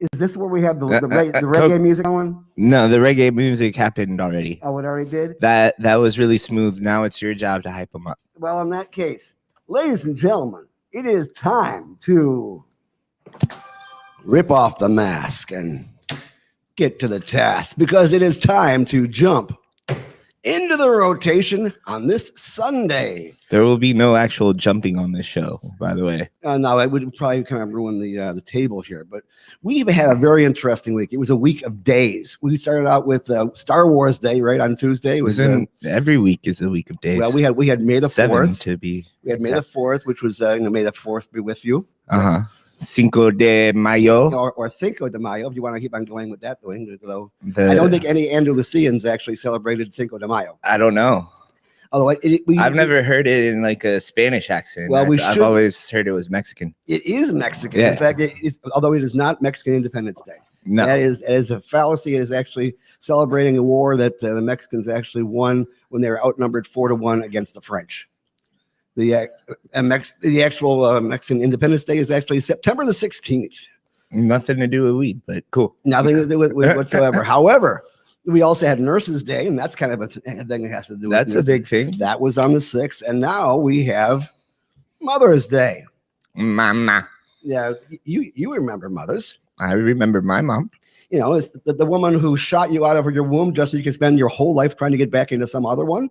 Is this where we have the reggae music going? No, the reggae music happened already. Oh, it already did? That was really smooth. Now it's your job to hype them up. Well, in that case, ladies and gentlemen, it is time to rip off the mask and get to the task, because it is time to jump into the rotation on this Sunday. There will be no actual jumping on this show, by the way. No, it would probably kind of ruin the table here. But we even had a very interesting week. It was a week of days. We started out with Star Wars Day, right, on Tuesday. It was every week is a week of days. Well, we had May the 4th to be. We had May the 4th, which was May the 4th be with you. Cinco de Mayo. Or Cinco de Mayo, if you want to keep on going with that. Though I don't think any Andalusians actually celebrated Cinco de Mayo. I don't know. Although I've never heard it in like a Spanish accent. Well, I've always heard it was Mexican. It is Mexican. Yeah. In fact, although it is not Mexican Independence Day. No. That is a fallacy. It is actually celebrating a war that the Mexicans actually won when they were outnumbered 4-1 against the French. The actual Mexican Independence Day is actually September the 16th. Nothing to do with weed, but cool. Nothing to do with whatsoever. However, we also had Nurses Day, and that's kind of a thing that has to do with That's nurses. a big thing. That was on the 6th, and now we have Mother's Day. Mama. Yeah, you remember mothers. I remember my mom. You know, it's the woman who shot you out of your womb just so you could spend your whole life trying to get back into some other one.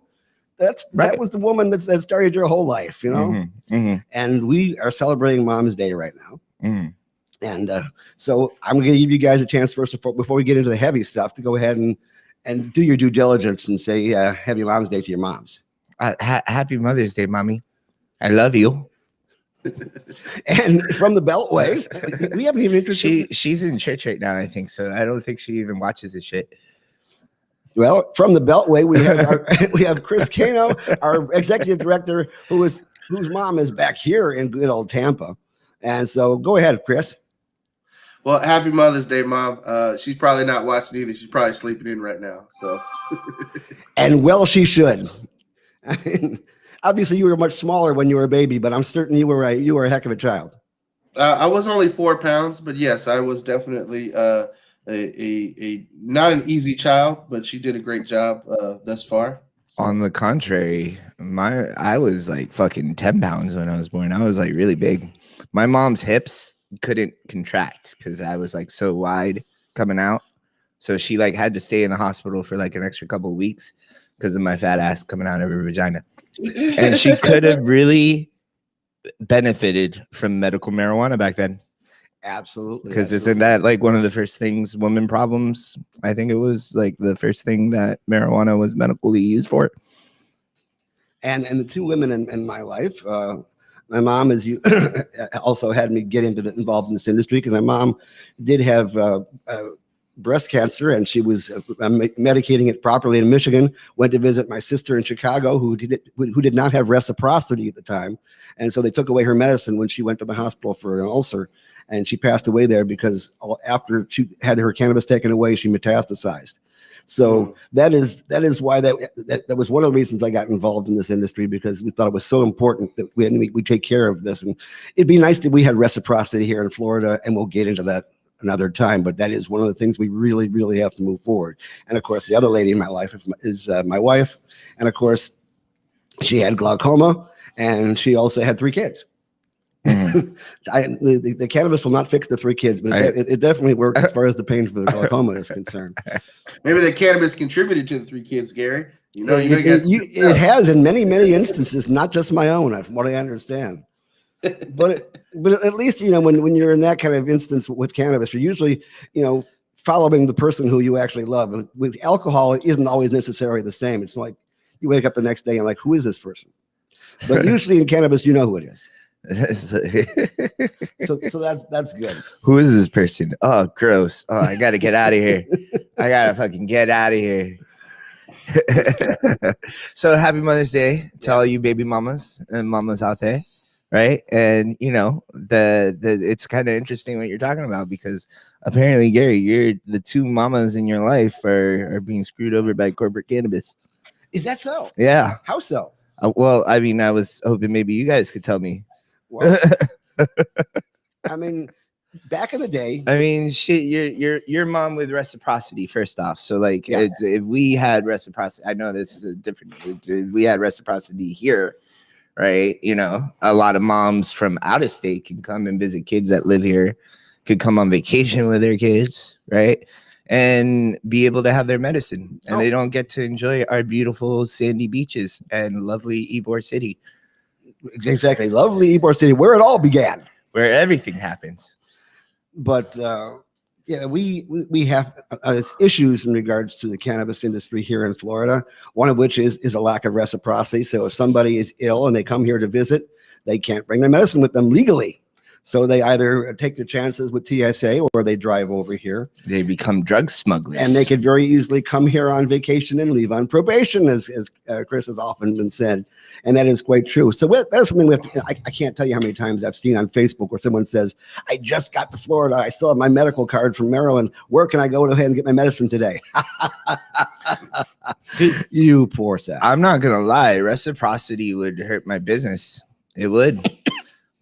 That was the woman that started your whole life, you know. And we are celebrating Mom's Day right now. And so I'm going to give you guys a chance first before we get into the heavy stuff to go ahead and do your due diligence and say Happy Mom's Day to your moms. Happy Mother's Day, Mommy. I love you. And from the Beltway, we haven't even introduced. She's in church right now, I think. So I don't think she even watches this shit. Well, from the Beltway, we have Chris Cano, our executive director, whose mom is back here in good old Tampa. And so go ahead, Chris. Well, happy Mother's Day, Mom. She's probably not watching either. She's probably sleeping in right now. So, and well, she should. I mean, obviously, you were much smaller when you were a baby, but I'm certain you were a heck of a child. I was only 4 pounds, but yes, I was definitely a not an easy child, but she did a great job thus far. So. On the contrary, I was like fucking 10 pounds when I was born. I was like really big. My mom's hips couldn't contract because I was like so wide coming out. So she like had to stay in the hospital for like an extra couple of weeks because of my fat ass coming out of her vagina. And she could have really benefited from medical marijuana back then. Absolutely. Because isn't that like one of the first things, women problems? I think it was like the first thing that marijuana was medically used for. And the two women in my life, my mom, as you also had me get involved in this industry because my mom did have breast cancer and she was medicating it properly in Michigan. Went to visit my sister in Chicago who did not have reciprocity at the time, and so they took away her medicine when she went to the hospital for an ulcer, and she passed away there because after she had her cannabis taken away, she metastasized. So that is why that was one of the reasons I got involved in this industry, because we thought it was so important that we take care of this. And it'd be nice that we had reciprocity here in Florida, and we'll get into that another time. But that is one of the things we really, really have to move forward. And of course, the other lady in my life is my wife. And of course, she had glaucoma, and she also had 3 kids. The cannabis will not fix the 3 kids, but it definitely worked as far as the pain for the glaucoma is concerned. Maybe the cannabis contributed to the 3 kids, Gary. It has in many, many instances, not just my own, from what I understand. But at least, when you're in that kind of instance with cannabis, you're usually, following the person who you actually love. With alcohol, it isn't always necessarily the same. It's like you wake up the next day and like, who is this person? But usually in cannabis, you know who it is. so that's good. Who is this person? Oh, gross. Oh, I gotta get out of here. I gotta fucking get out of here. So happy Mother's Day to all you baby mamas and mamas out there, right? And it's kind of interesting what you're talking about, because apparently, Gary, the 2 mamas in your life are being screwed over by corporate cannabis. Is that so? Yeah. How so? Well, I mean, I was hoping maybe you guys could tell me. Well, I mean, back in the day, I mean, shit, your mom with reciprocity first off. So like, Yeah. if we had reciprocity, I know this is a different. If we had reciprocity here, right? You know, a lot of moms from out of state can come and visit kids that live here, could come on vacation with their kids, right? And be able to have their medicine, and they don't get to enjoy our beautiful sandy beaches and lovely Ybor City, exactly, lovely Ybor City, where it all began. where everything happens. But yeah, we have issues in regards to the cannabis industry here in Florida. One of which is a lack of reciprocity. So if somebody is ill and they come here to visit, they can't bring their medicine with them legally. So they either take their chances with TSA or they drive over here. They become drug smugglers, and they could very easily come here on vacation and leave on probation, as Chris has often been said, and that is quite true. So that's something we have to, I can't tell you how many times I've seen on Facebook where someone says, "I just got to Florida. I still have my medical card from Maryland. Where can I go ahead and get my medicine today?" Dude, you poor sap. I'm not gonna lie, reciprocity would hurt my business. It would.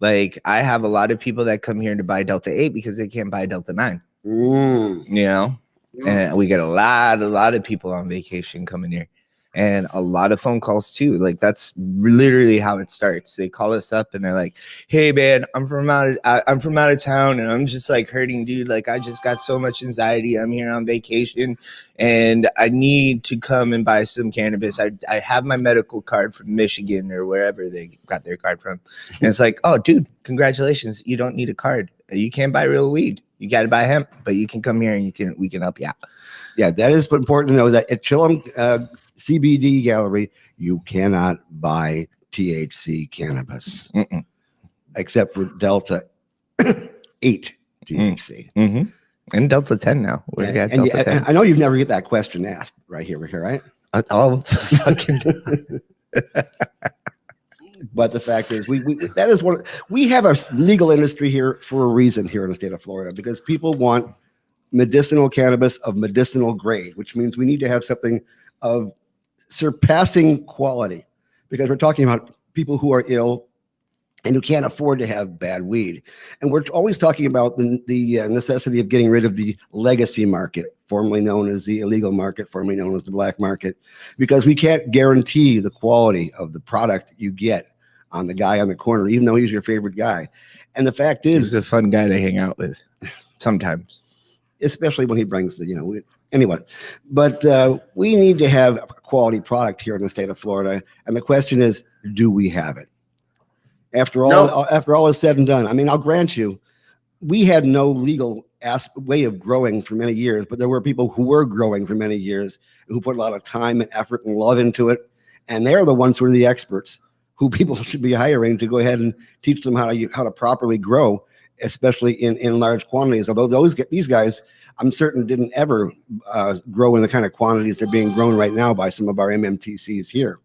Like, I have a lot of people that come here to buy Delta 8 because they can't buy Delta 9. You know, and we get a lot of people on vacation coming here, and a lot of phone calls too. Like, that's literally how it starts. They call us up and they're like, "Hey man, I'm from out of town, and I'm just like hurting, dude. Like, I just got so much anxiety. I'm here on vacation, and I need to come and buy some cannabis. I have my medical card from Michigan or wherever they got their card from." And it's like, "Oh, dude, congratulations. You don't need a card. You can't buy real weed. You got to buy hemp, but you can come here and we can help you out." Yeah, that is important to know, that at Chillum CBD Gallery, you cannot buy THC cannabis except for Delta 8 THC. And Delta 10 now. We got Delta 10. I know you've never get that question asked right here, right? All the fucking But the fact is, that is we have a legal industry here for a reason here in the state of Florida, because people want medicinal cannabis of medicinal grade, which means we need to have something of surpassing quality, because we're talking about people who are ill and who can't afford to have bad weed. And we're always talking about the necessity of getting rid of the legacy market, formerly known as the illegal market, formerly known as the black market, because we can't guarantee the quality of the product you get on the guy on the corner, even though he's your favorite guy. And the fact is, he's a fun guy to hang out with sometimes, especially when he brings anyway. But we need to have a quality product here in the state of Florida. And the question is, do we have it? After all is said and done, I mean, I'll grant you, we had no legal way of growing for many years, but there were people who were growing for many years who put a lot of time and effort and love into it. And they're the ones who are the experts, who people should be hiring to go ahead and teach them how to properly grow, especially in large quantities. Although these guys, I'm certain, didn't ever grow in the kind of quantities they're being grown right now by some of our MMTCs here.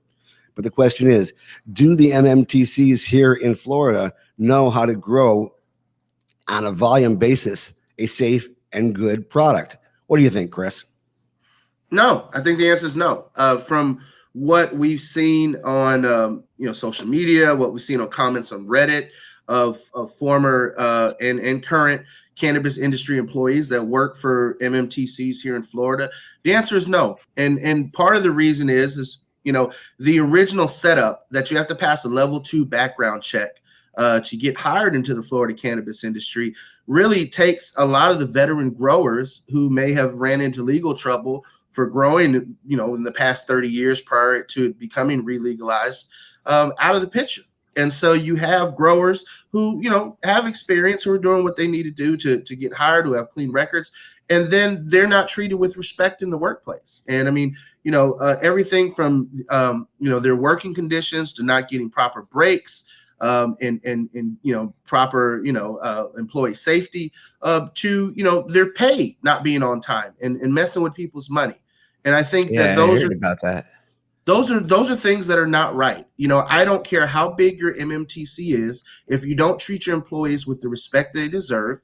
But the question is, do the MMTCs here in Florida know how to grow on a volume basis a safe and good product? What do you think, Chris? No, I think the answer is no. From what we've seen on social media, what we've seen on comments on Reddit of former and current cannabis industry employees that work for MMTCs here in Florida, the answer is no. And part of the reason is the original setup that you have to pass a level 2 background check to get hired into the Florida cannabis industry really takes a lot of the veteran growers who may have ran into legal trouble for growing, in the past 30 years prior to it becoming re-legalized, out of the picture. And so you have growers who, have experience, who are doing what they need to do to get hired, who have clean records, and then they're not treated with respect in the workplace. And I mean, everything from, their working conditions to not getting proper breaks, and proper, employee safety, to, their pay not being on time and messing with people's money. And I think that those are things that are not right. I don't care how big your MMTC is. If you don't treat your employees with the respect they deserve,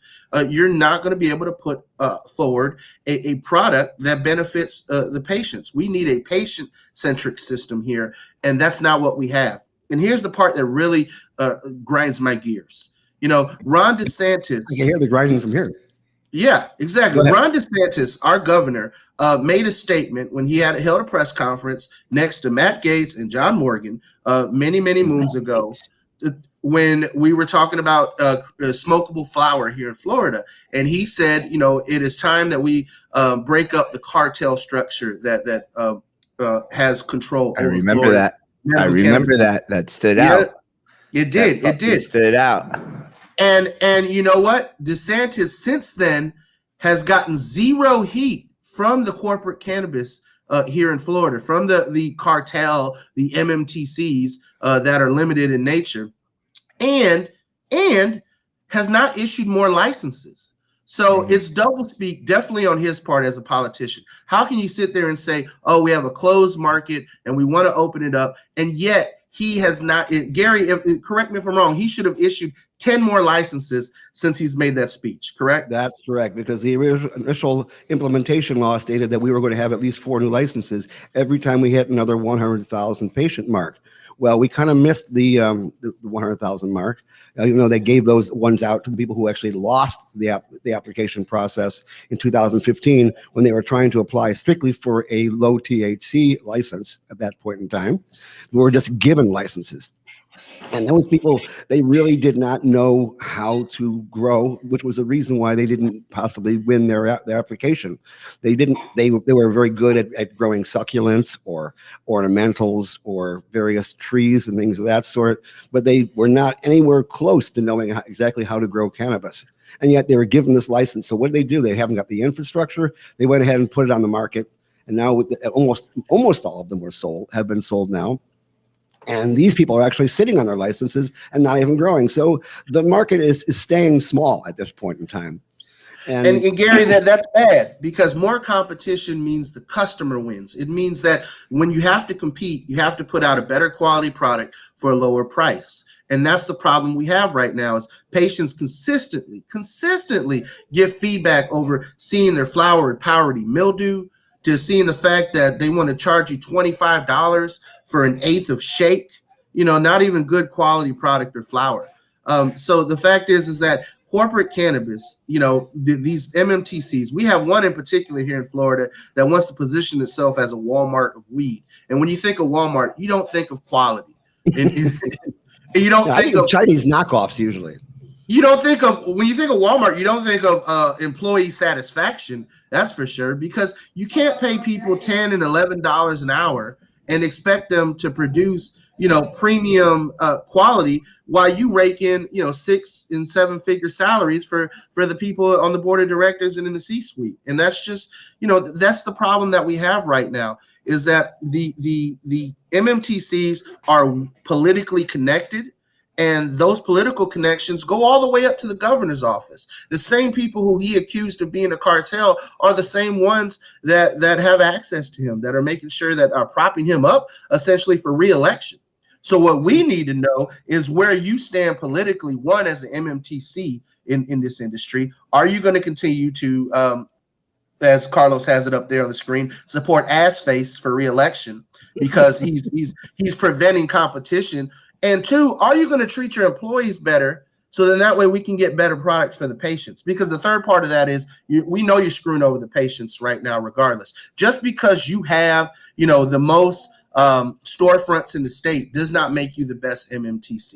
you're not going to be able to put forward a product that benefits the patients. We need a patient-centric system here, and that's not what we have. And here's the part that really grinds my gears. You know, Ron I DeSantis. can hear the grinding from here. Yeah, exactly. Go ahead. Ron DeSantis, our governor, made a statement when he held a press conference next to Matt Gaetz and John Morgan many moons ago, when we were talking about smokable flower here in Florida. And he said, you know, it is time that we break up the cartel structure that has control I over remember Florida. that. I Medical remember cannabis. that. That stood Yeah, out. it did. That It did. stood out. And you know what? DeSantis since then has gotten zero heat from the corporate cannabis here in Florida, from the cartel, the MMTCs that are limited in nature, and has not issued more licenses. So it's doublespeak definitely on his part as a politician. How can you sit there and say, oh, we have a closed market and we want to open it up, and yet he has not? Gary, correct me if I'm wrong, he should have issued 10 more licenses since he's made that speech, correct? That's correct, because the initial implementation law stated that we were going to have at least 4 new licenses every time we hit another 100,000 patient mark. Well, we kind of missed the 100,000 mark. You know, they gave those ones out to the people who actually lost the application process in 2015 when they were trying to apply strictly for a low THC license at that point in time. We were just given licenses. And those people, they really did not know how to grow, which was the reason why they didn't possibly win their application. They were very good at growing succulents or ornamentals or various trees and things of that sort, but they were not anywhere close to knowing exactly how to grow cannabis. And yet they were given this license. So what did they do? They haven't got the infrastructure. They went ahead and put it on the market. And now almost all of them have been sold now. And these people are actually sitting on their licenses and not even growing. So the market is staying small at this point in time. And Gary, that's bad, because more competition means the customer wins. It means that when you have to compete, you have to put out a better quality product for a lower price. And that's the problem we have right now, is patients consistently give feedback over seeing their flower with powdery mildew, to seeing the fact that they want to charge you $25 for an eighth of shake, you know, not even good quality product or flower. So the fact is that corporate cannabis, you know, these MMTCs, we have one in particular here in Florida that wants to position itself as a Walmart of weed. And when you think of Walmart, you don't think of quality. And you don't think of Chinese knockoffs usually. You don't think of, when you think of Walmart, you don't think of employee satisfaction. That's for sure, because you can't pay people $10 and $11 an hour and expect them to produce, you know, premium quality while you rake in, you know, 6- and 7-figure salaries for the people on the board of directors and in the C-suite. And that's just, you know, that's the problem that we have right now, is that the MMTCs are politically connected. And those political connections go all the way up to the governor's office. The same people who he accused of being a cartel are the same ones that have access to him, that are making sure that are propping him up essentially for re-election. So what we need to know is where you stand politically, one, as an MMTC in this industry. Are you going to continue to, as Carlos has it up there on the screen, support Assface for re-election because he's preventing competition? And 2, are you going to treat your employees better, so then that way we can get better products for the patients? Because the third part of that is, we know you're screwing over the patients right now regardless. Just because you have, you know, the most storefronts in the state does not make you the best MMTC.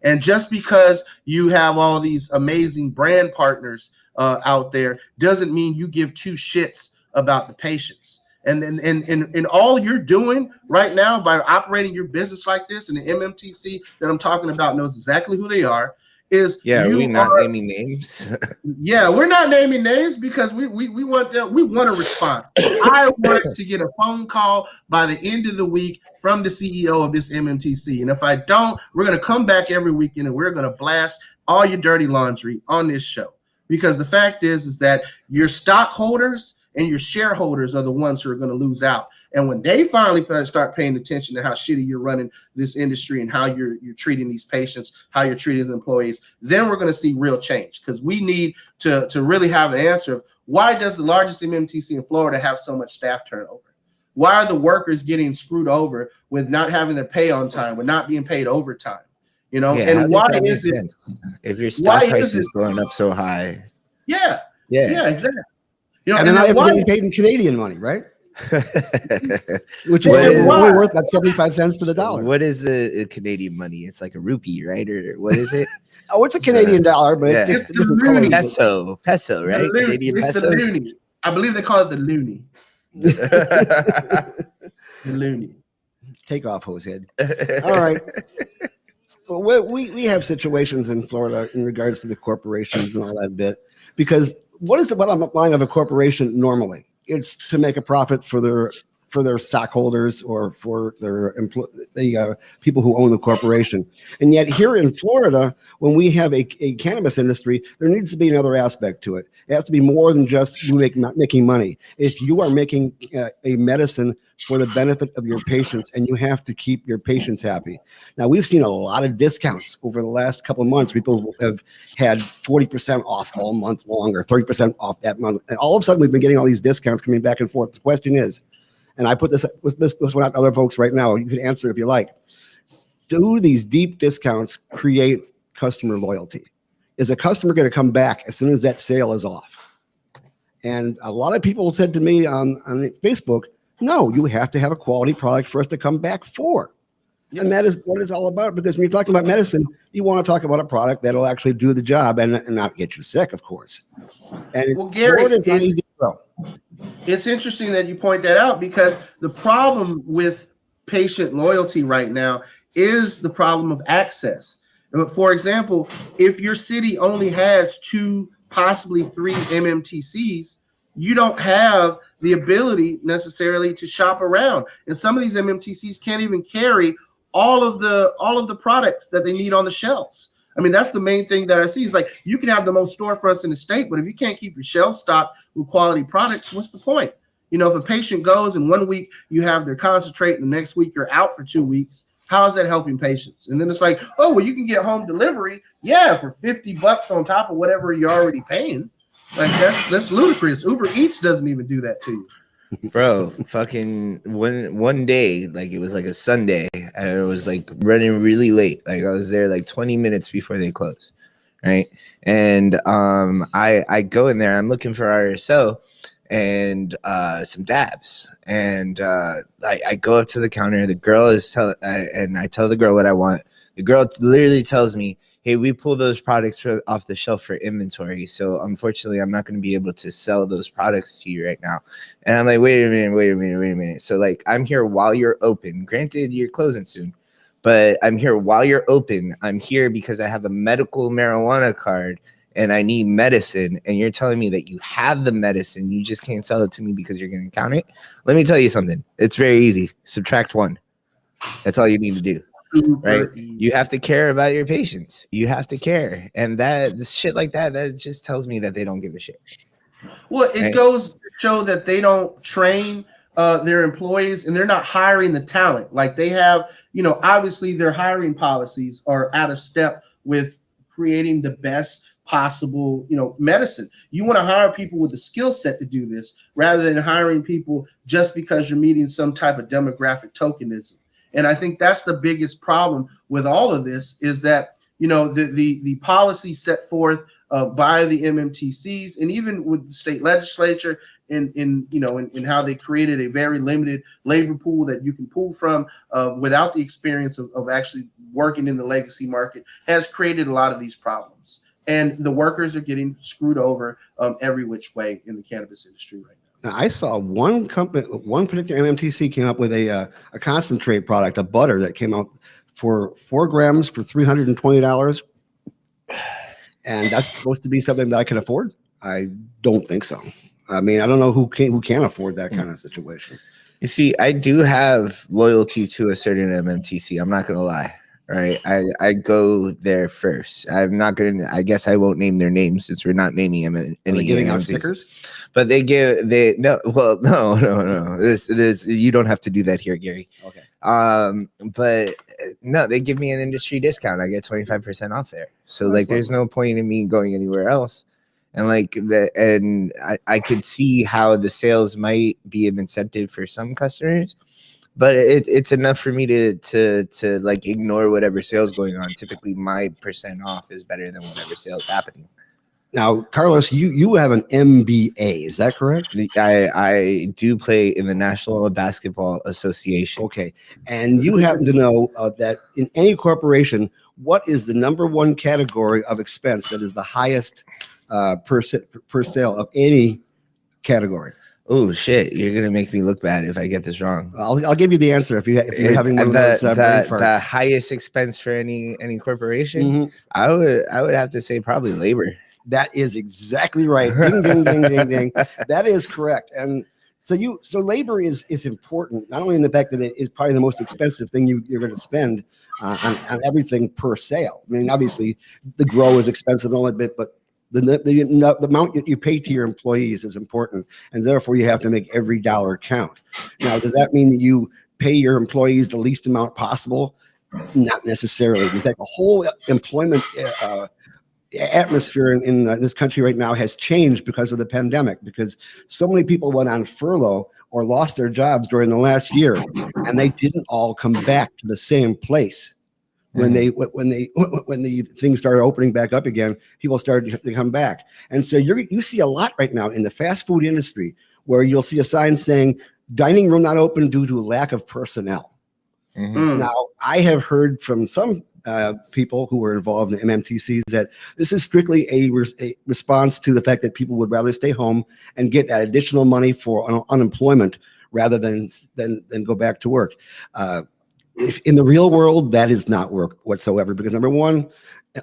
And just because you have all these amazing brand partners out there doesn't mean you give 2 shits about the patients. And all you're doing right now by operating your business like this, and the MMTC that I'm talking about knows exactly who they are, is we're not naming names. Yeah, we're not naming names because we want a response. I want to get a phone call by the end of the week from the CEO of this MMTC. And if I don't, we're going to come back every weekend and we're going to blast all your dirty laundry on this show. Because the fact is that your stockholders and your shareholders are the ones who are going to lose out. And when they finally start paying attention to how shitty you're running this industry and how you're treating these patients, how you're treating these employees, then we're going to see real change. Because we need to really have an answer of, why does the largest MMTC in Florida have so much staff turnover? Why are the workers getting screwed over with not having their pay on time, with not being paid overtime? You know, Yeah, how and does why that make is it? sense? If your Why stock price is is it? going up so high, Yeah, yeah. exactly. You know, And and then I then have why? getting paid in Canadian money, right? Which is What is only why? worth about 75 cents to the dollar. what is a Canadian money? It's like a rupee, right? Or what is it? Oh, it's a It's, Canadian dollar, but yeah. it's It's the different loony. colors. Peso, The right? loony. Canadian It's the pesos. loony. I believe they call it the loony. The loony. Take off, hosehead. All right. Well, we have situations in Florida in regards to the corporations and all that bit, because what is the bottom line of a corporation normally? It's to make a profit for their stockholders or for their people who own the corporation. And yet here in Florida, when we have a cannabis industry, there needs to be another aspect to it. It has to be more than just you making money. If you are making a medicine for the benefit of your patients, and you have to keep your patients happy. Now, we've seen a lot of discounts over the last couple of months. People have had 40% off all month long or 30% off that month. And all of a sudden, we've been getting all these discounts coming back and forth. The question is, and I put this one out to other folks right now. You can answer if you like. Do these deep discounts create customer loyalty? Is a customer going to come back as soon as that sale is off? And a lot of people said to me on Facebook, no, you have to have a quality product for us to come back for. And that is what it's all about, because when you're talking about medicine, you want to talk about a product that'll actually do the job and not get you sick, of course. And Well, Gary, Florida's not easy to grow. it's interesting that you point that out, because the problem with patient loyalty right now is the problem of access. For example, if your city only has 2, possibly 3 MMTCs, you don't have the ability necessarily to shop around. And some of these MMTCs can't even carry all of the products that they need on the shelves. I mean, that's the main thing that I see is like, you can have the most storefronts in the state, but if you can't keep your shelf stocked with quality products, what's the point? You know, if a patient goes and 1 week you have their concentrate and the next week you're out for 2 weeks, how is that helping patients? And then it's like, oh, well, you can get home delivery. Yeah, for $50 on top of whatever you're already paying. Like that's ludicrous. Uber Eats doesn't even do that to you. Bro, fucking one day, like it was like a Sunday, and I was like running really late. Like I was there like 20 minutes before they closed, right? And I go in there, I'm looking for RSO and some dabs, and I go up to the counter. The girl is and I tell the girl what I want. The girl literally tells me, hey, we pull those products off the shelf for inventory, so unfortunately I'm not going to be able to sell those products to you right now. And I'm like, wait a minute. So like, I'm here while you're open. Granted, you're closing soon, but I'm here while you're open. I'm here because I have a medical marijuana card and I need medicine, and you're telling me that you have the medicine, you just can't sell it to me because you're going to count it. Let me tell you something. It's very easy. Subtract 1. That's all you need to do. Right? You have to care about your patients. You have to care. And this shit like that just tells me that they don't give a shit. Well, it Right? goes to show that they don't train their employees, and they're not hiring the talent. Like they have, you know, obviously their hiring policies are out of step with creating the best possible, you know, medicine. You want to hire people with the skill set to do this rather than hiring people just because you're meeting some type of demographic tokenism. And I think that's the biggest problem with all of this, is that, you know, the policy set forth by the MMTCs, and even with the state legislature in how they created a very limited labor pool that you can pull from without the experience of actually working in the legacy market, has created a lot of these problems. And the workers are getting screwed over every which way in the cannabis industry right now. I saw one particular MMTC came up with a concentrate product, a butter that came out for 4 grams for $320. And that's supposed to be something that I can afford? I don't think so. I mean, I don't know who can afford that kind of situation. You see, I do have loyalty to a certain MMTC. I'm not going to lie. Right. I go there first. I'm not going to, I guess I won't name their names since we're not naming them any giving out MMTCs. stickers. But no. This you don't have to do that here, Gary. Okay. But no, they give me an industry discount. I get 25% off there. So like, there's no point in me going anywhere else. And like I could see how the sales might be an incentive for some customers, but it's enough for me to like ignore whatever sales going on. Typically, my percent off is better than whatever sales happening. Now, Carlos, you have an MBA, is that correct? I do play in the National Basketball Association. Okay, and you happen to know that in any corporation, what is the number one category of expense that is the highest per sale of any category? Oh shit! You're gonna make me look bad if I get this wrong. I'll give you the answer if you're having one of those brain farts. The highest expense for any corporation. Mhm. I would have to say probably labor. That is exactly right. Ding, ding, ding, ding, ding. That is correct. And so labor is important, not only in the fact that it is probably the most expensive thing you're going to spend on everything per sale. I mean, obviously the grow is expensive and all that bit, but the amount that you pay to your employees is important, and therefore you have to make every dollar count. Now, does that mean that you pay your employees the least amount possible? Not necessarily. In fact, the whole employment atmosphere in this country right now has changed because of the pandemic, because so many people went on furlough or lost their jobs during the last year, and they didn't all come back to the same place. When the things started opening back up again, people started to come back. And so you see a lot right now in the fast food industry where you'll see a sign saying dining room not open due to lack of personnel. Mm-hmm. Now, I have heard from some people who were involved in MMTCs that this is strictly a response to the fact that people would rather stay home and get that additional money for unemployment rather than go back to work. If in the real world, that is not work whatsoever, because number one,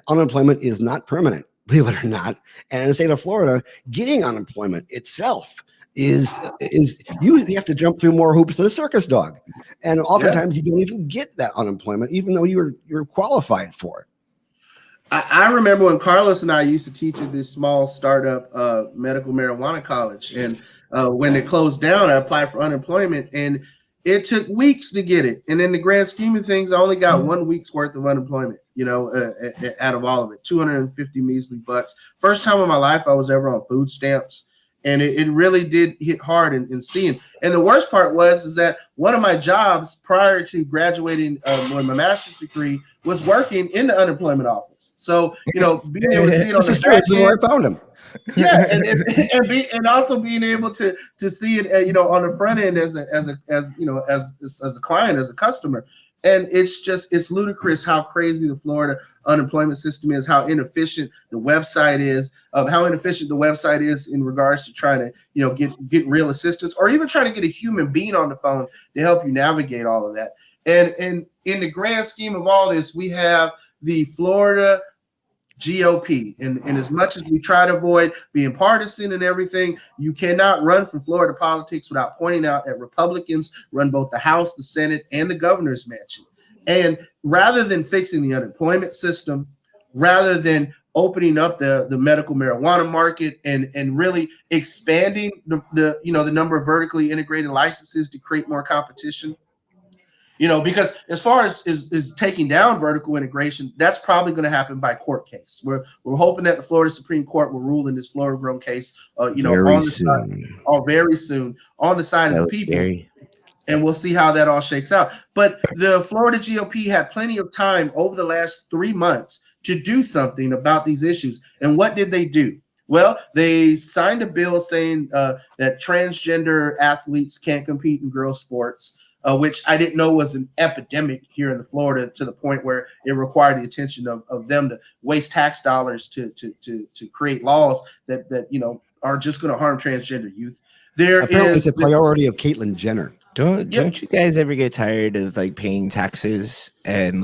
unemployment is not permanent, believe it or not. And in the state of Florida, getting unemployment itself is you have to jump through more hoops than a circus dog. And oftentimes you don't even get that unemployment, even though you're qualified for it. I remember when Carlos and I used to teach at this small startup medical marijuana college. And when it closed down, I applied for unemployment, and it took weeks to get it. And in the grand scheme of things, I only got 1 week's worth of unemployment, out of all of it, 250 measly bucks. First time in my life I was ever on food stamps. And it really did hit hard in seeing. And the worst part is that one of my jobs prior to graduating with my master's degree was working in the unemployment office. So, being able to see it on the back end, where I found him. Yeah, and also being able to see it, on the front end as a client, as a customer. And it's ludicrous how crazy the Florida unemployment system is, how inefficient the website is, in regards to trying to, get real assistance, or even trying to get a human being on the phone to help you navigate all of that. And in the grand scheme of all this, we have the Florida GOP. And as much as we try to avoid being partisan and everything, you cannot run from Florida politics without pointing out that Republicans run both the House, the Senate, and the governor's mansion. And rather than fixing the unemployment system, rather than opening up the medical marijuana market and really expanding the number of vertically integrated licenses to create more competition, because as far as is taking down vertical integration, that's probably going to happen by court case. We're hoping that the Florida Supreme Court will rule in this Florida grown case, very soon on the side of the people. Scary. And we'll see how that all shakes out. But the Florida GOP had plenty of time over the last 3 months to do something about these issues. And what did they do? Well, they signed a bill saying that transgender athletes can't compete in girls' sports, which I didn't know was an epidemic here in Florida, to the point where it required the attention of them to waste tax dollars to create laws that are just going to harm transgender youth. Apparently it's a priority of Caitlyn Jenner. Don't you guys ever get tired of paying taxes and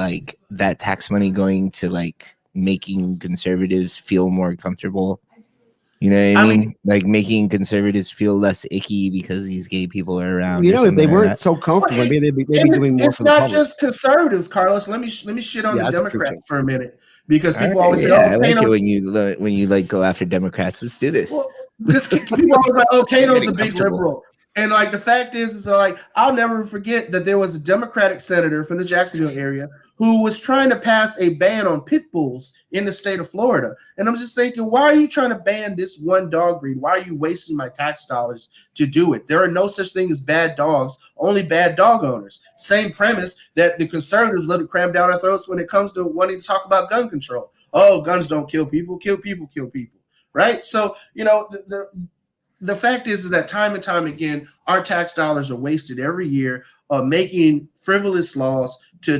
that tax money going to making conservatives feel more comfortable? You know what I mean? Making conservatives feel less icky because these gay people are around. If they weren't so comfortable, maybe they'd be doing more for the public. It's not just conservatives, Carlos. Let me shit on the Democrats for a minute, because people always say, I like it when you go after Democrats. Let's do this. Well, people always like, Kano's a big liberal. And the fact is I'll never forget that there was a Democratic senator from the Jacksonville area who was trying to pass a ban on pit bulls in the state of Florida. And I'm just thinking, why are you trying to ban this one dog breed? Why are you wasting my tax dollars to do it? There are no such thing as bad dogs, only bad dog owners. Same premise that the conservatives love to cram down our throats when it comes to wanting to talk about gun control. Oh, guns don't kill people, kill people, right? So, the fact is that time and time again, our tax dollars are wasted every year making frivolous laws to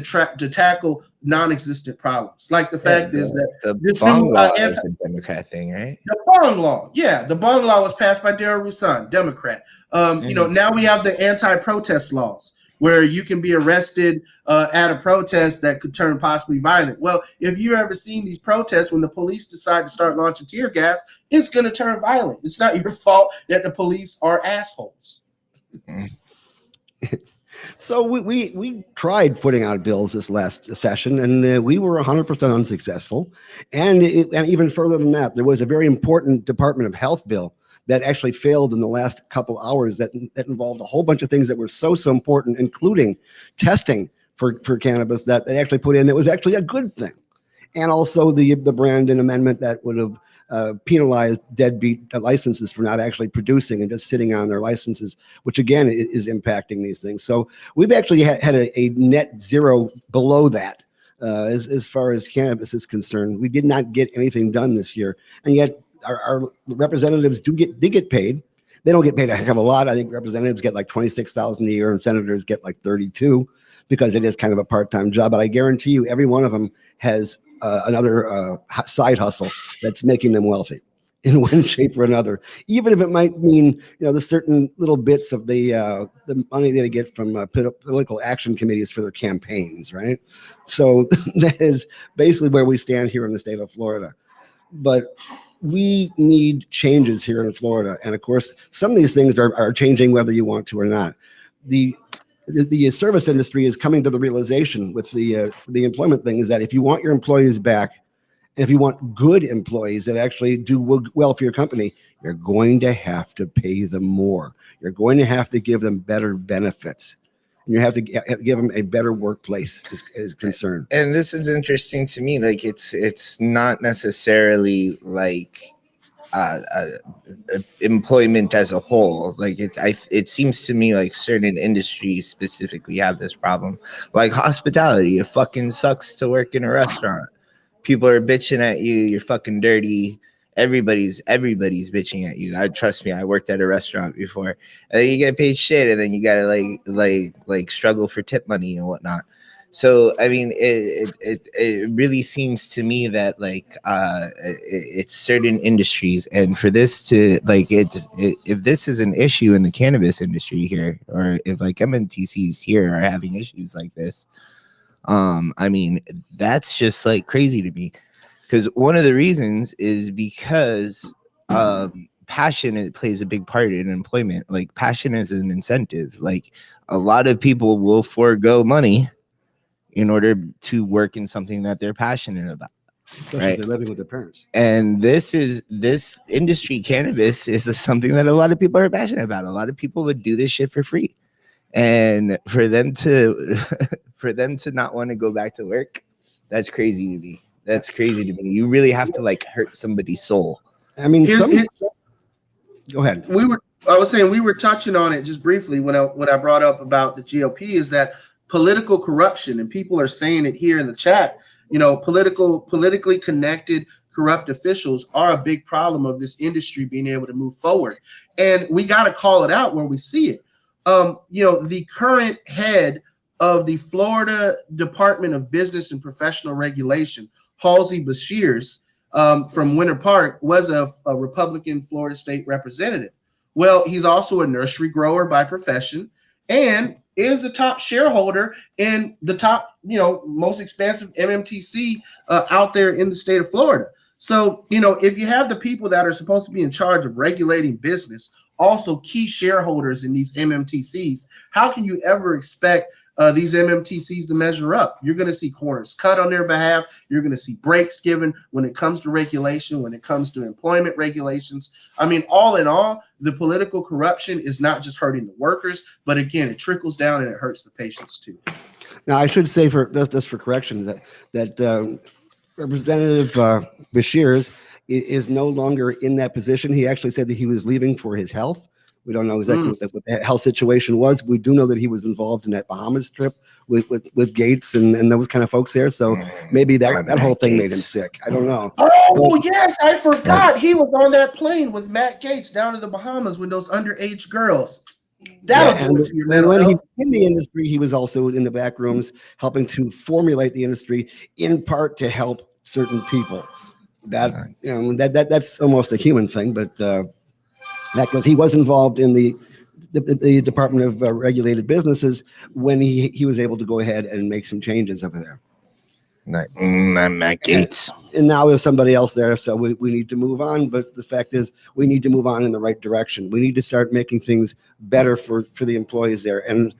tackle non-existent problems. Like the fact is that the bong law is a Democrat thing, right? The bong law, yeah, the bong law was passed by Darrell Roussan, Democrat. Now we have the anti-protest laws where you can be arrested at a protest that could turn possibly violent. Well, if you've ever seen these protests, when the police decide to start launching tear gas, it's going to turn violent. It's not your fault that the police are assholes. So we tried putting out bills this last session, and we were 100% unsuccessful. And even further than that, there was a very important Department of Health bill that actually failed in the last couple hours that involved a whole bunch of things that were so important, including testing for cannabis that they actually put in. It was actually a good thing. And also the Brandon amendment that would have penalized deadbeat licenses for not actually producing and just sitting on their licenses, which again is impacting these things. So we've actually had a net zero below that as far as cannabis is concerned. We did not get anything done this year, and yet our representatives did get paid. They don't get paid a heck of a lot. I think representatives get like $26,000 a year, and senators get like 32 because it is kind of a part-time job. But I guarantee you, every one of them has another side hustle that's making them wealthy in one shape or another, even if it might mean, the certain little bits of the money that they get from political action committees for their campaigns, right? So that is basically where we stand here in the state of Florida. But we need changes here in Florida. And of course, some of these things are changing whether you want to or not. The service industry is coming to the realization with the employment thing is that if you want your employees back, and if you want good employees that actually do well for your company, you're going to have to pay them more. You're going to have to give them better benefits. And you have to give them a better workplace is concerned. And this is interesting to me. Like it's not necessarily like employment as a whole. Like it seems to me like certain industries specifically have this problem. Like hospitality, it fucking sucks to work in a restaurant. People are bitching at you. You're fucking dirty. Everybody's bitching at you. Trust me, I worked at a restaurant before. And then you get paid shit, and then you gotta like struggle for tip money and whatnot. So I mean, it really seems to me that like it's certain industries, and for this to like if this is an issue in the cannabis industry here, or if like MNTCs here are having issues like this, I mean that's just like crazy to me. Because one of the reasons is because passion plays a big part in employment. Like passion is an incentive. Like a lot of people will forego money in order to work in something that they're passionate about. Especially right? if they're living with their parents. And this industry, cannabis, is something that a lot of people are passionate about. A lot of people would do this shit for free. And for them to not want to go back to work, that's crazy to me. That's crazy to me. You really have to like hurt somebody's soul. I mean, go ahead. I was saying we were touching on it just briefly when I brought up about the GOP is that political corruption, and people are saying it here in the chat. Politically connected corrupt officials are a big problem of this industry being able to move forward, and we got to call it out where we see it. The current head of the Florida Department of Business and Professional Regulation, Halsey Bashirs, from Winter Park, was a Republican Florida state representative. Well, he's also a nursery grower by profession and is the top shareholder in the top, most expansive MMTC out there in the state of Florida. So, if you have the people that are supposed to be in charge of regulating business, also key shareholders in these MMTCs, how can you ever expect these MMTCs to measure up? You're going to see corners cut on their behalf. You're going to see breaks given when it comes to regulation, when it comes to employment regulations. I mean, all in all, the political corruption is not just hurting the workers, but again, it trickles down and it hurts the patients too. Now, I should say for just for correction that Representative Bashir is no longer in that position. He actually said that he was leaving for his health. We don't know exactly what the health situation was. We do know that he was involved in that Bahamas trip with Gates and those kind of folks there. So maybe that whole thing made him sick. I don't know. Oh, yes, I forgot. He was on that plane with Matt Gates down in the Bahamas with those underage girls. That'll do it to your mental when he health. was in the industry, he was also in the back rooms helping to formulate the industry, in part to help certain people. That's almost a human thing, but because he was involved in the Department of Regulated Businesses when he was able to go ahead and make some changes over there. I'm Matt Gates. And now there's somebody else there, so we need to move on. But the fact is, we need to move on in the right direction. We need to start making things better for the employees there. And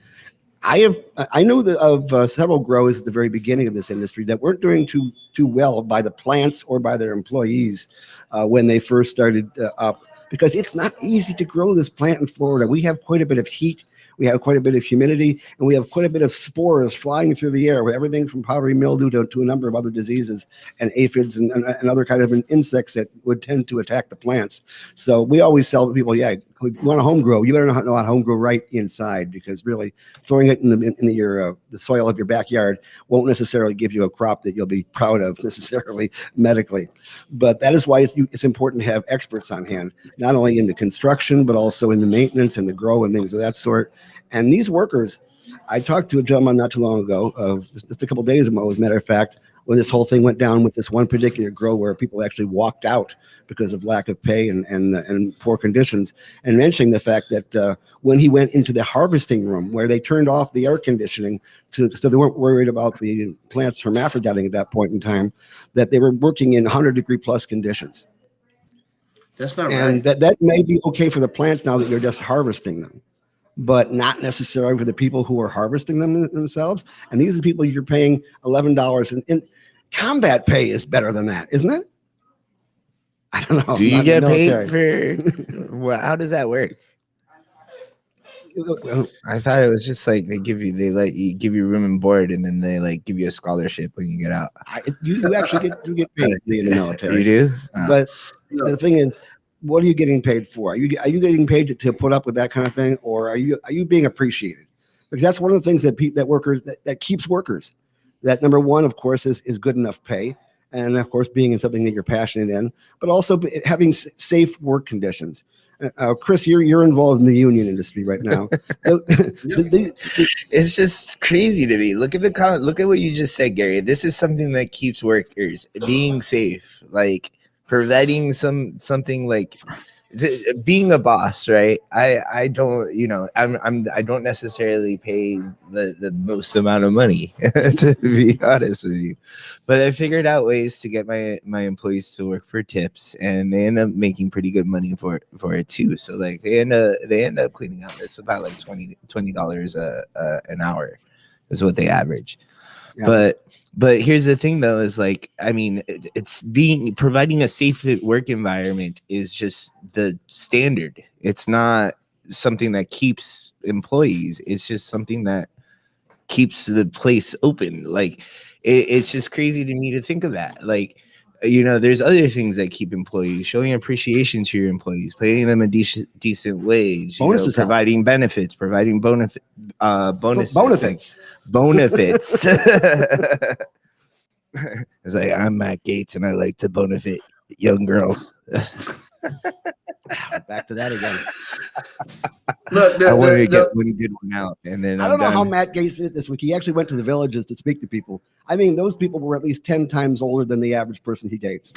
I know of several growers at the very beginning of this industry that weren't doing too well by the plants or by their employees when they first started up, because it's not easy to grow this plant in Florida. We have quite a bit of heat. We have quite a bit of humidity, and we have quite a bit of spores flying through the air with everything from powdery mildew to a number of other diseases and aphids and other kind of insects that would tend to attack the plants. So we always tell people, yeah, if you want to home grow, you better know how to home grow right inside, because really throwing it in the soil of your backyard won't necessarily give you a crop that you'll be proud of necessarily medically. But that is why it's important to have experts on hand, not only in the construction, but also in the maintenance and the grow and things of that sort. And these workers, I talked to a gentleman not too long ago, just a couple of days ago, as a matter of fact, when this whole thing went down with this one particular grow where people actually walked out because of lack of pay and poor conditions, and mentioning the fact that when he went into the harvesting room where they turned off the air conditioning so they weren't worried about the plants hermaphroditing at that point in time, that they were working in 100-degree plus conditions. That's not right. And that may be okay for the plants now that you're just harvesting them, but not necessarily for the people who are harvesting them themselves. And these are the people you're paying $11. And combat pay is better than that, isn't it? I don't know. Do you get paid for? Well, how does that work? I thought it was just like they let you give you room and board, and then they like give you a scholarship when you get out. You actually get paid in the military. You do, but the thing is, what are you getting paid for? Are you getting paid to put up with that kind of thing, or are you being appreciated? Because that's one of the things that workers that keeps workers. That number one, of course, is good enough pay, and of course, being in something that you're passionate in, but also having safe work conditions. Chris, you're involved in the union industry right now. It's just crazy to me. Look at the comment. Look at what you just said, Gary. This is something that keeps workers being safe, like providing something like being a boss, right? I don't, I don't necessarily pay the most amount of money to be honest with you, but I figured out ways to get my employees to work for tips, and they end up making pretty good money for it too. So like they end up cleaning up. It's about like $20 an hour is what they average. Yeah. But here's the thing though, is like, I mean, it's providing a safe work environment is just the standard. It's not something that keeps employees. It's just something that keeps the place open. Like it's just crazy to me to think of that. Like, there's other things that keep employees, showing appreciation to your employees, paying them a decent wage, providing benefits, providing bonuses. Bonefits. It's like, I'm Matt Gates and I like to bonefit young girls. Back to that again. Look, I wanted to get one good one out, and then I don't know how Matt Gates did it this week. He actually went to the villages to speak to people. I mean, those people were at least 10 times older than the average person he dates.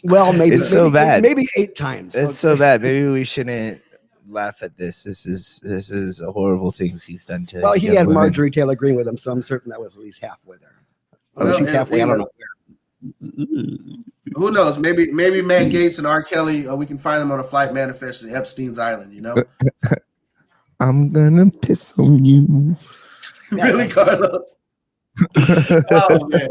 Well, maybe it's so bad. Maybe 8 times. It's so bad. Maybe we shouldn't laugh at this. This is a horrible things he's done to. Well, he had women. Marjorie Taylor Greene with him, so I'm certain that was at least halfway there. Well, she's halfway. I don't know where. Who knows? Maybe Matt Gates and R. Kelly. We can find them on a flight manifest at Epstein's Island. I'm gonna piss on you. Really, Carlos? Oh man!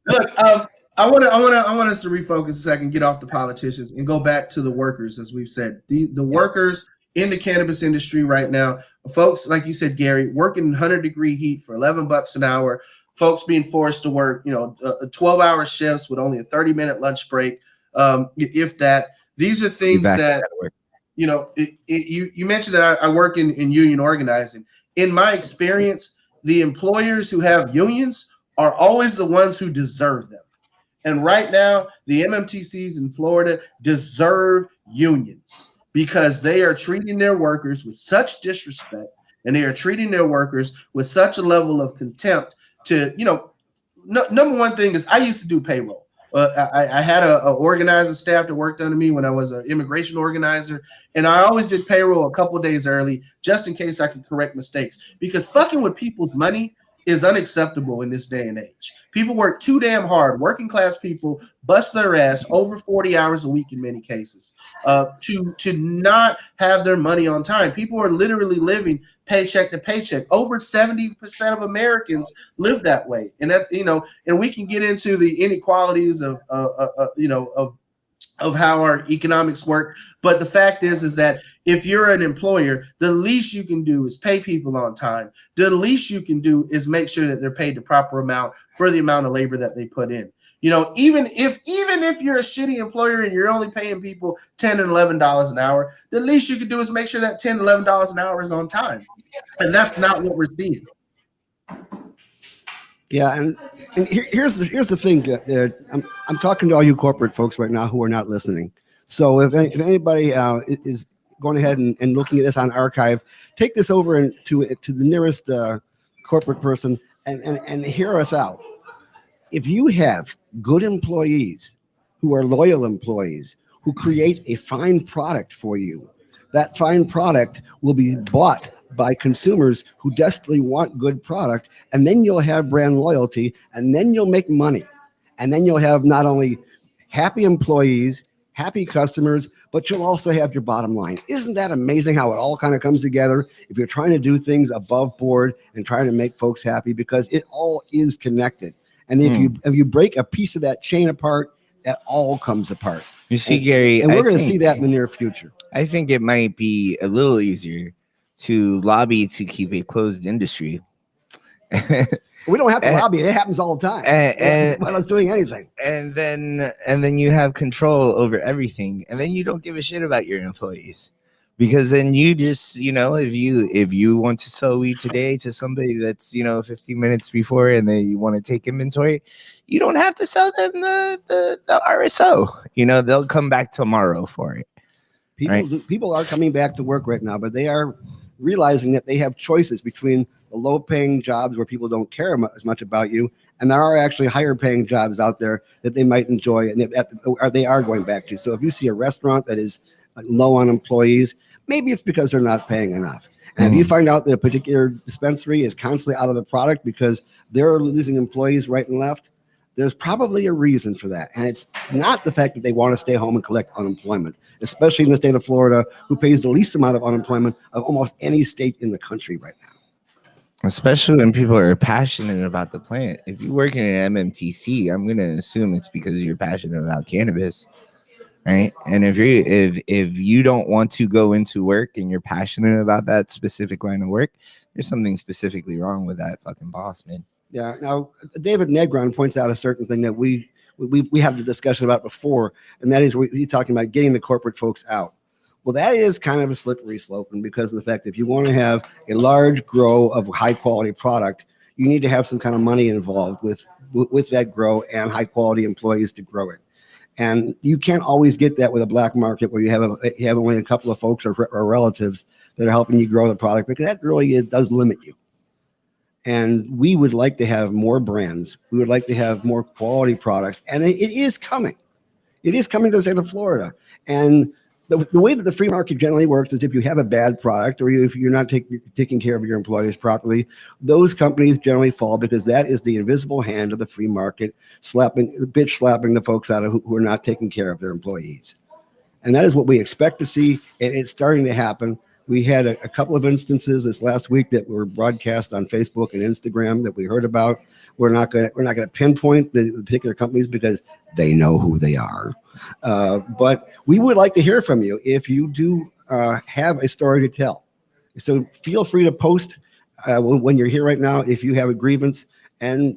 Look, I want us to refocus a second, get off the politicians, and go back to the workers, as we've said. The workers in the cannabis industry right now. Folks, like you said, Gary, working 100-degree heat for $11 an hour. Folks being forced to work, 12-hour shifts with only a 30-minute lunch break, if that. These are things that, you mentioned that I work in union organizing. In my experience, the employers who have unions are always the ones who deserve them. And right now, the MMTCs in Florida deserve unions because they are treating their workers with such disrespect, and they are treating their workers with such a level of contempt. Number one thing is I used to do payroll. I had a organizer staff that worked under me when I was an immigration organizer, and I always did payroll a couple of days early just in case I could correct mistakes, because fucking with people's money is unacceptable in this day and age. People work too damn hard. Working class people bust their ass over 40 hours a week in many cases to not have their money on time. People are literally living paycheck to paycheck. Over 70% of Americans live that way, and that's and we can get into the inequalities of how our economics work. But the fact is that if you're an employer, the least you can do is pay people on time. The least you can do is make sure that they're paid the proper amount for the amount of labor that they put in. Even if you're a shitty employer and you're only paying people $10 and $11 an hour, the least you can do is make sure that $10, $11 an hour is on time. And that's not what we're seeing. Yeah, and here's the thing. I'm talking to all you corporate folks right now who are not listening. So if anybody is going ahead and looking at this on archive, take this over to the nearest corporate person and hear us out. If you have good employees who are loyal employees who create a fine product for you, that fine product will be bought by consumers who desperately want good product, and then you'll have brand loyalty, and then you'll make money, and then you'll have not only happy employees, happy customers, but you'll also have your bottom line. Isn't that amazing how it all kind of comes together if you're trying to do things above board and trying to make folks happy, because it all is connected. And if you break a piece of that chain apart, that all comes apart. You see, Gary, and we're going to see that in the near future. I think it might be a little easier to lobby to keep a closed industry. We don't have to lobby. It happens all the time. While it's doing anything. And then you have control over everything. And then you don't give a shit about your employees. Because then you just, if you want to sell weed today to somebody that's, 15 minutes before, and then you want to take inventory, you don't have to sell them the RSO. They'll come back tomorrow for it. People are coming back to work right now, but they are realizing that they have choices between the low-paying jobs where people don't care as much about you, and there are actually higher-paying jobs out there that they might enjoy, and they are going back to. So if you see a restaurant that is low on employees, maybe it's because they're not paying enough. And if you find out that a particular dispensary is constantly out of the product because they're losing employees right and left, there's probably a reason for that. And it's not the fact that they want to stay home and collect unemployment, especially in the state of Florida, who pays the least amount of unemployment of almost any state in the country right now. Especially when people are passionate about the plant. If you work in an MMTC, I'm going to assume it's because you're passionate about cannabis, right? And if you don't want to go into work and you're passionate about that specific line of work, there's something specifically wrong with that fucking boss, man. Yeah. Now, David Negron points out a certain thing that we had the discussion about before, and that is he's talking about getting the corporate folks out. Well, that is kind of a slippery slope, and because of the fact that if you want to have a large grow of high quality product, you need to have some kind of money involved with that grow and high quality employees to grow it. And you can't always get that with a black market where you have only a couple of folks or relatives that are helping you grow the product, because that really does limit you. And we would like to have more brands. We would like to have more quality products. And it is coming. It is coming to the state of Florida. And the way that the free market generally works is if you have a bad product or if you're not taking care of your employees properly, those companies generally fall, because that is the invisible hand of the free market slapping the folks out of who are not taking care of their employees. And that is what we expect to see. And it's starting to happen. We had a couple of instances this last week that were broadcast on Facebook and Instagram that we heard about. We're not going to pinpoint the particular companies because they know who they are. But we would like to hear from you if you do have a story to tell. So feel free to post when you're here right now if you have a grievance, and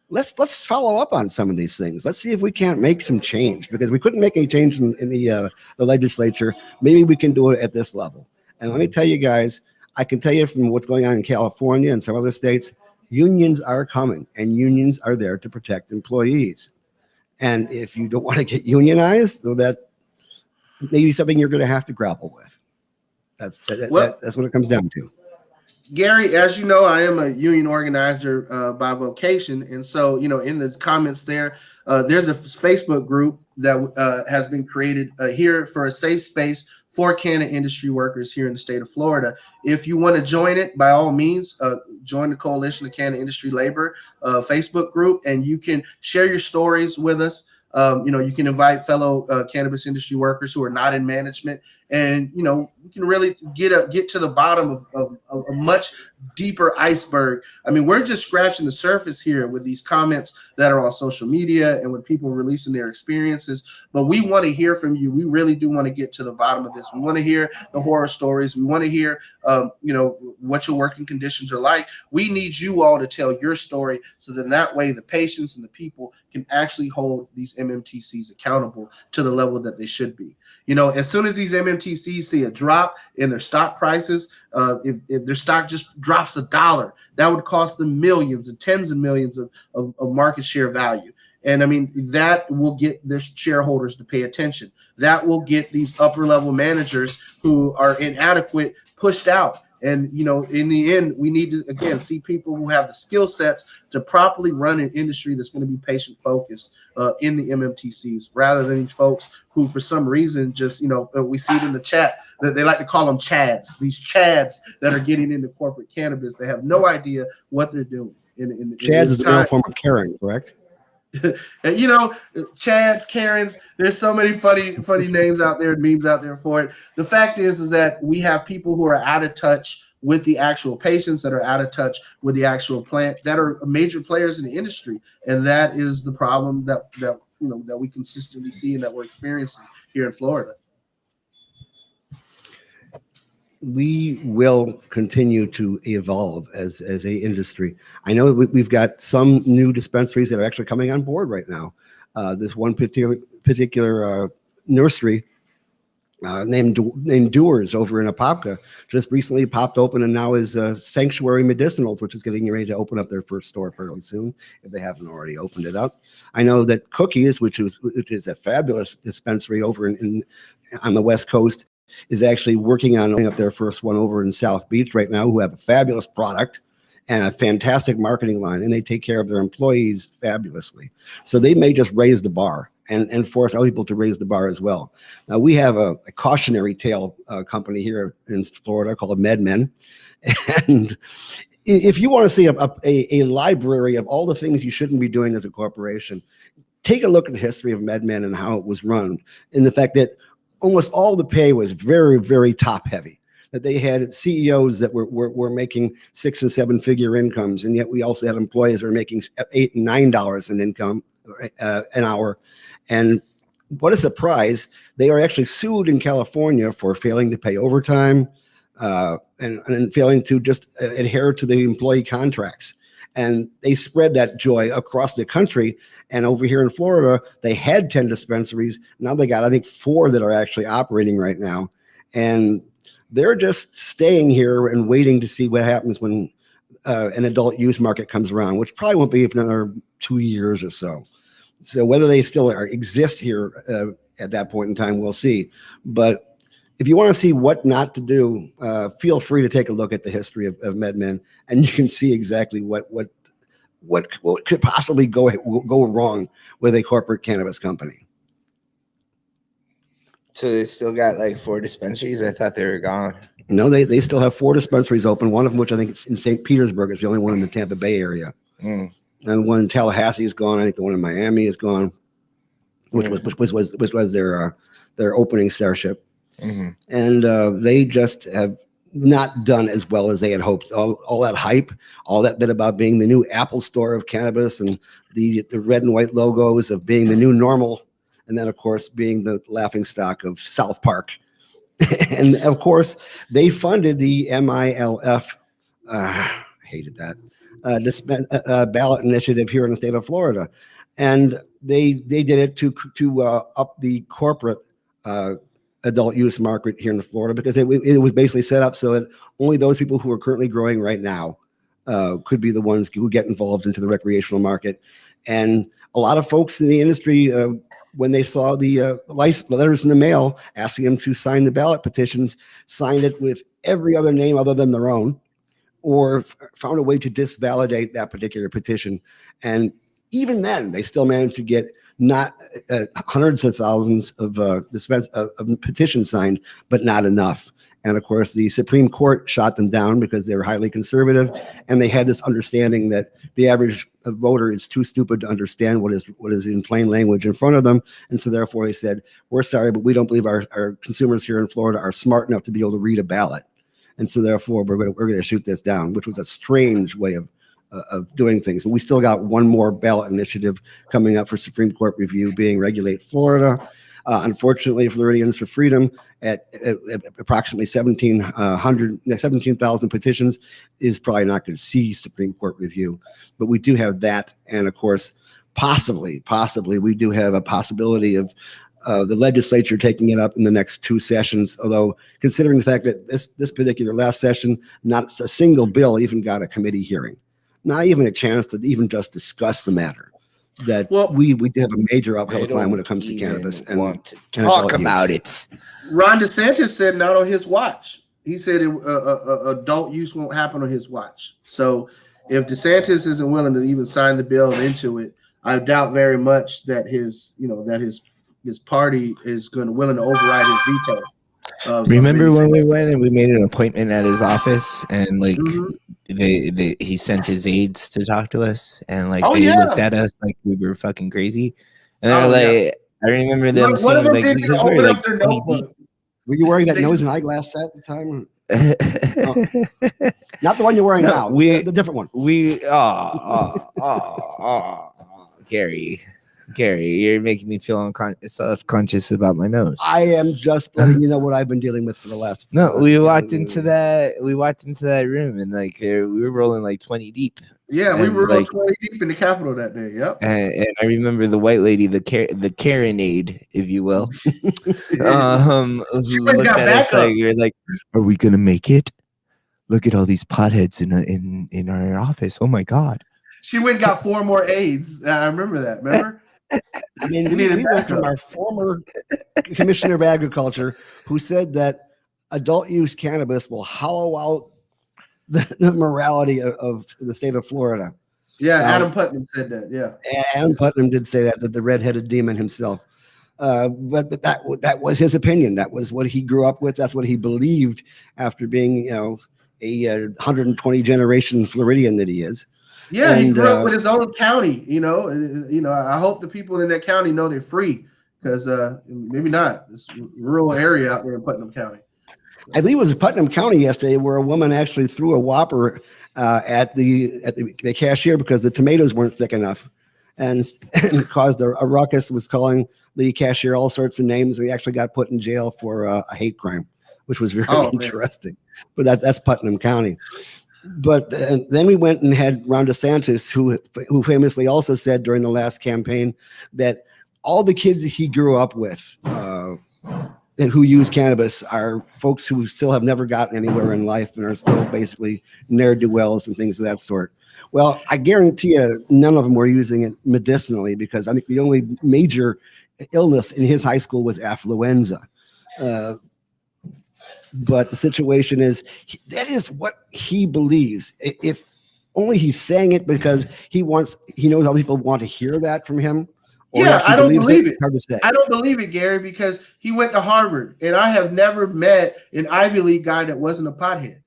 let's follow up on some of these things. Let's see if we can't make some change, because we couldn't make any change in the legislature. Maybe we can do it at this level. And let me tell you guys, I can tell you from what's going on in California and some other states, unions are coming, and unions are there to protect employees. And if you don't want to get unionized, so that may be something you're going to have to grapple with. That's what it comes down to. Gary, as you know, I am a union organizer by vocation. And so, in the comments there, there's a Facebook group that has been created here for a safe space for cannabis industry workers here in the state of Florida. If you want to join it, by all means, join the Coalition of Cannabis Industry Labor Facebook group, and you can share your stories with us. You can invite fellow cannabis industry workers who are not in management, and we can really get to the bottom of a much deeper iceberg. I mean, we're just scratching the surface here with these comments that are on social media and with people releasing their experiences. But we want to hear from you. We really do want to get to the bottom of this. We want to hear the horror stories. We want to hear, what your working conditions are like. We need you all to tell your story, so then that way the patients and the people can actually hold these MMTCs accountable to the level that they should be. As soon as these MMTCs see a drop in their stock prices, if their stock just drops $1, that would cost them millions and tens of millions of market share value. And I mean, that will get their shareholders to pay attention. That will get these upper level managers who are inadequate pushed out. And, in the end, we need to, again, see people who have the skill sets to properly run an industry that's going to be patient focused in the MMTCs, rather than these folks who, for some reason, just, we see it in the chat, that they like to call them Chads, these Chads that are getting into corporate cannabis. They have no idea what they're doing. Chads is a male form of Karen, correct? And Chads, Karens, there's so many funny names out there and memes out there for it. The fact is that we have people who are out of touch with the actual patients, that are out of touch with the actual plant, that are major players in the industry. And that is the problem that we consistently see and that we're experiencing here in Florida. We will continue to evolve as a industry. I know we've got some new dispensaries that are actually coming on board right now. This one particular nursery named Doers over in Apopka just recently popped open, and now is Sanctuary Medicinals, which is getting ready to open up their first store fairly soon, if they haven't already opened it up. I know that Cookies, which is a fabulous dispensary over on the West Coast, is actually working on opening up their first one over in South Beach right now, who have a fabulous product and a fantastic marketing line, and they take care of their employees fabulously. So they may just raise the bar and force other people to raise the bar as well. Now, we have a cautionary tale company here in Florida called MedMen. And if you want to see a library of all the things you shouldn't be doing as a corporation, take a look at the history of MedMen and how it was run, and the fact that almost all the pay was very, very top heavy, that they had CEOs that were making $6 and 7 figure incomes. And yet we also had employees that were making $8 and $9 in income an hour. And what a surprise, they are actually sued in California for failing to pay overtime and failing to just adhere to the employee contracts. And they spread that joy across the country. And over here in Florida, they had 10 dispensaries. Now they got, I think, 4 that are actually operating right now. And they're just staying here and waiting to see what happens when an adult use market comes around, which probably won't be for another 2 years or so. So whether they still exist here at that point in time, we'll see. But if you want to see what not to do, feel free to take a look at the history of MedMen, and you can see exactly what could possibly go wrong with a corporate cannabis company. So they still got like 4 dispensaries? I thought they were gone. No, they still have 4 dispensaries open, one of them, which I think is in St. Petersburg, is the only one in the Tampa Bay area. And one in Tallahassee is gone. I think the one in Miami is gone, which was their opening starship. And they just have not done as well as they had hoped. All that hype, all that bit about being the new Apple store of cannabis, and the red and white logos of being the new normal, and then of course being the laughing stock of South Park. And of course they funded the MILF. Hated that this ballot initiative here in the state of Florida, and they did it to up the corporate adult use market here in Florida, because it was basically set up so that only those people who are currently growing right now could be the ones who get involved into the recreational market. And a lot of folks in the industry, when they saw the letters in the mail asking them to sign the ballot petitions, signed it with every other name other than their own, or found a way to disvalidate that particular petition. And even then, they still managed to get not hundreds of thousands of petitions signed, but not enough. And of course, the Supreme Court shot them down because they were highly conservative, and they had this understanding that the average voter is too stupid to understand what is in plain language in front of them. And so therefore they said, we're sorry, but we don't believe our consumers here in Florida are smart enough to be able to read a ballot. And so therefore we're going to shoot this down, which was a strange way of doing things. But we still got one more ballot initiative coming up for Supreme Court review, being Regulate Florida. Unfortunately, Floridians for Freedom at approximately 17,000 petitions is probably not going to see Supreme Court review. But we do have that. And of course, possibly, we do have a possibility of the legislature taking it up in the next 2 sessions. Although considering the fact that this particular last session, not a single bill even got a committee hearing, not even a chance to even just discuss the matter. That we do have a major uphill climb when it comes to cannabis and want to talk about it. Ron DeSantis said not on his watch. He said adult use won't happen on his watch. So if DeSantis isn't willing to even sign the bill into it, I doubt very much that his party is willing to override his veto. Remember when we went and we made an appointment at his office, and like he sent his aides to talk to us, and like they looked at us like we were fucking crazy, and they're like, I remember them saying like, because we're like, were you wearing that nose and eyeglass at the time? No. Not the one you're wearing now. The different one. Gary, you're making me feel self-conscious about my nose. I am just letting you know what I've been dealing with for the last. No, we walked into that room, and like we were rolling like 20 deep. Yeah, we were like 20 deep in the Capitol that day. Yep. And I remember the white lady, the Karenade, if you will, she looked at us like, you're like, are we gonna make it? Look at all these potheads in our office. Oh my God. She went and got 4 more aides. I remember that. Remember? I mean, we went from our former Commissioner of Agriculture, who said that adult use cannabis will hollow out the morality of the state of Florida. Yeah, Adam Putnam said that. Yeah, Adam Putnam did say that the redheaded demon himself. But that was his opinion. That was what he grew up with. That's what he believed after being, a 120 generation Floridian that he is. Yeah, he grew up with his own county. I hope the people in that county know they're free, because maybe not. It's a rural area out there in Putnam County. I believe it was Putnam County yesterday where a woman actually threw a Whopper at the cashier because the tomatoes weren't thick enough, and caused a ruckus. Was calling the cashier all sorts of names. They actually got put in jail for a hate crime, which was very interesting. Man. But that's Putnam County. But then we went and had Ron DeSantis, who famously also said during the last campaign that all the kids that he grew up with who use cannabis are folks who still have never gotten anywhere in life and are still basically ne'er-do-wells and things of that sort. Well, I guarantee you none of them were using it medicinally, because I think the only major illness in his high school was affluenza. But the situation is, that is what he believes. If only he's saying it because he knows how people want to hear that from him. Yeah, I don't believe it. Hard to say. I don't believe it, Gary, because he went to Harvard, and I have never met an Ivy League guy that wasn't a pothead.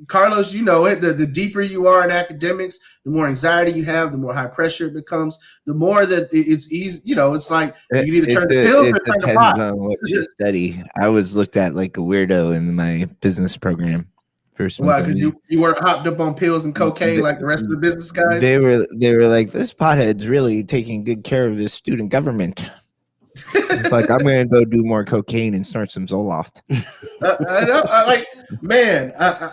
Carlos, you know it. The deeper you are in academics, the more anxiety you have, the more high pressure it becomes, the more that it's easy. You know, it's like you can either turn the pills or It turn the depends pot. on what you study. I was looked at like a weirdo in my business program for Why? smoking Because weed. you weren't hopped up on pills and cocaine like the rest of the business guys. They were like, this pothead's really taking good care of this student government. It's like, I'm gonna go do more cocaine and snort some Zoloft. I know.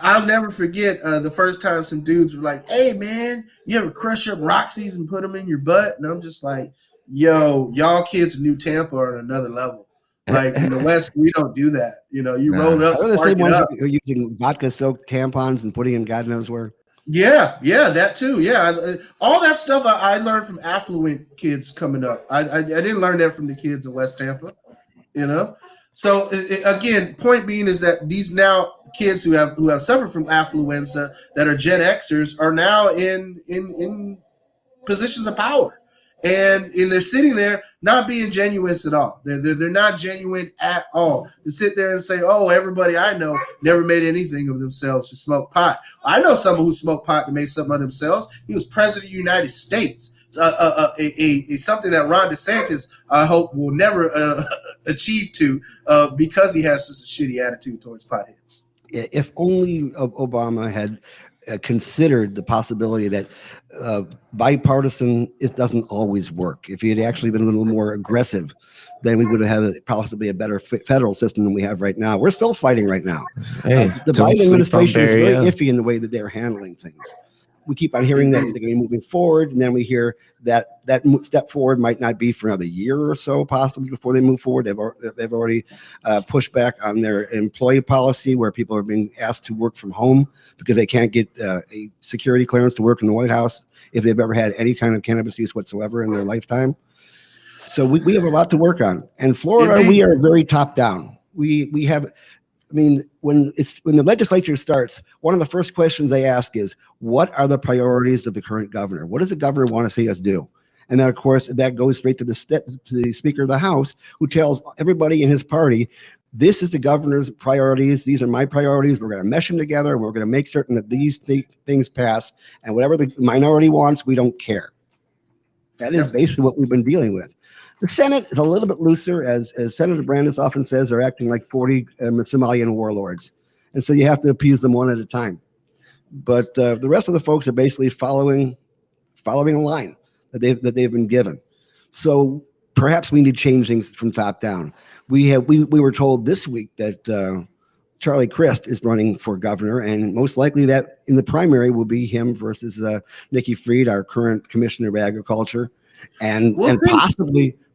I'll never forget the first time some dudes were like, "Hey, man, you ever crush up Roxy's and put them in your butt?" And I'm just like, "Yo, y'all kids in New Tampa are on another level. Like in the West, we don't do that. You know, you roll it up, Are the spark same it ones up. who are using vodka soaked tampons and putting in God knows where? Yeah, that too. Yeah, all that stuff I learned from affluent kids coming up. I didn't learn that from the kids in West Tampa. You know, so again, point being is that these now kids who have suffered from affluenza that are Gen Xers are now in positions of power. And they're sitting there not being genuine at all. They're not genuine at all. To sit there and say, "Oh, everybody I know never made anything of themselves who smoked pot." I know someone who smoked pot and made something of themselves. He was president of the United States. Something that Ron DeSantis, I hope, will never achieve to because he has such a shitty attitude towards potheads. If only Obama had considered the possibility that bipartisan, it doesn't always work. If he had actually been a little more aggressive, then we would have had possibly a better federal system than we have right now. We're still fighting right now. Hey, The Biden administration is very iffy in the way that they're handling things. We keep on hearing that they're going to be moving forward, and then we hear that step forward might not be for another year or so, possibly before they move forward. They've already pushed back on their employee policy, where people are being asked to work from home because they can't get a security clearance to work in the White House if they've ever had any kind of cannabis use whatsoever in their lifetime. So we have a lot to work on. And Florida, we are very top down. We have. I mean, when the legislature starts, one of the first questions they ask is, what are the priorities of the current governor? What does the governor want to see us do? And then, of course, that goes straight to the Speaker of the House, who tells everybody in his party, this is the governor's priorities. These are my priorities. We're going to mesh them together. And we're going to make certain that these things pass. And whatever the minority wants, we don't care. That is basically what we've been dealing with. The Senate is a little bit looser, as Senator Brandis often says, they're acting like 40 Somalian warlords. And so you have to appease them one at a time. But the rest of the folks are basically following a line that they've been given. So perhaps we need to change things from top down. We were told this week that Charlie Crist is running for governor, and most likely that in the primary will be him versus Nikki Fried, our current Commissioner of Agriculture, and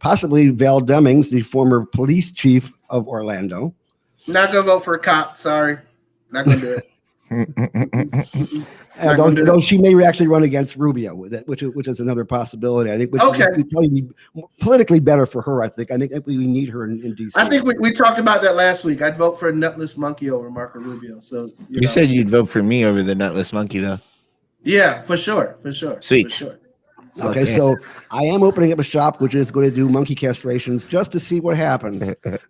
possibly Val Demings, the former police chief of Orlando. Not gonna vote for a cop. Sorry, not gonna do it. Though she may actually run against Rubio, which is another possibility. I think would probably be politically better for her. I think we need her in DC. I think we talked about that last week. I'd vote for a nutless monkey over Marco Rubio. So you said you'd vote for me over the nutless monkey, though. Yeah, for sure. Sweet. For sure. Okay, so I am opening up a shop which is going to do monkey castrations just to see what happens. The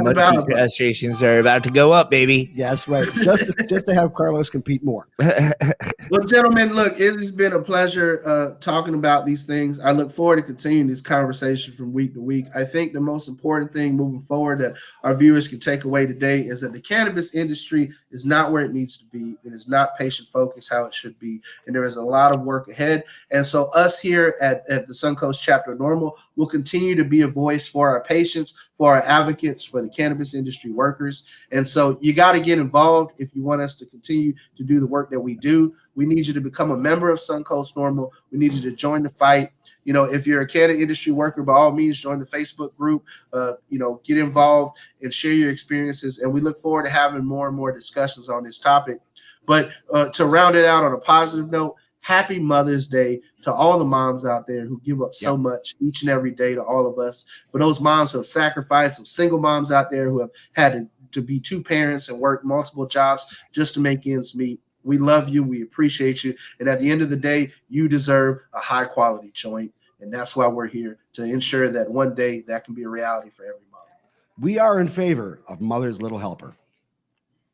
monkey castrations are about to go up, baby. That's right. Just to have Carlos compete more. Well, gentlemen, look, it has been a pleasure talking about these things. I look forward to continuing this conversation from week to week. I think the most important thing moving forward that our viewers can take away today is that the cannabis industry is not where it needs to be. It is not patient focused how it should be. And there is a lot of work ahead. And so us here at the Suncoast Chapter of Normal will continue to be a voice for our patients, for our advocates, for the cannabis industry workers. And so you got to get involved if you want us to continue to do the work that we do. We need you to become a member of Suncoast Normal. We need you to join the fight. You know, if you're a cannabis industry worker, by all means, join the Facebook group, get involved and share your experiences. And we look forward to having more and more discussions on this topic. But to round it out on a positive note, happy Mother's Day to all the moms out there who give up so much each and every day to all of us. For those moms who have sacrificed, some single moms out there who have had to be two parents and work multiple jobs just to make ends meet. We love you. We appreciate you. And at the end of the day, you deserve a high quality joint. And that's why we're here, to ensure that one day that can be a reality for every mom. We are in favor of Mother's Little Helper.